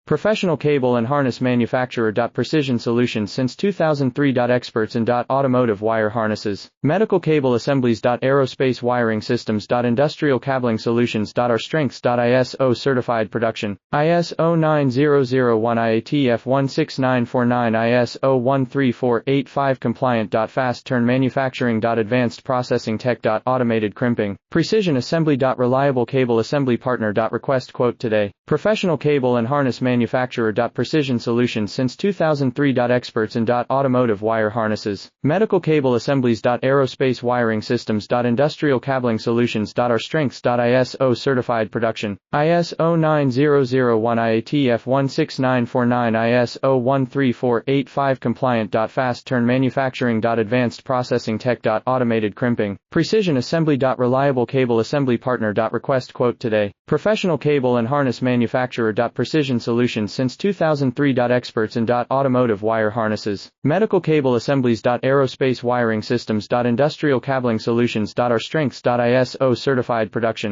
Professional cable and harness manufacturer. Precision Solutions since 2003. Experts in automotive wire harnesses, medical cable assemblies. Aerospace wiring systems. Industrial cabling solutions. Our strengths. ISO certified production. ISO 9001 IATF 16949 ISO 13485 compliant. Fast turn manufacturing. Advanced processing tech. Automated crimping. Precision assembly. Reliable cable assembly partner. Request quote today. Professional cable and harness manufacturer. Precision Solutions since 2003. Experts in automotive wire harnesses, medical cable assemblies. Aerospace wiring systems. Industrial cabling solutions. Our strengths. ISO certified production. ISO 9001 IATF 16949 ISO 13485 compliant. Fast turn manufacturing. Advanced processing tech. Automated crimping. Precision assembly. Reliable cable assembly partner. Request quote today. Professional cable and harness manufacturer. Precision Solutions since 2003. Experts in automotive wire harnesses, medical cable assemblies. Aerospace wiring systems. Industrial cabling solutions. Our strengths. ISO certified production.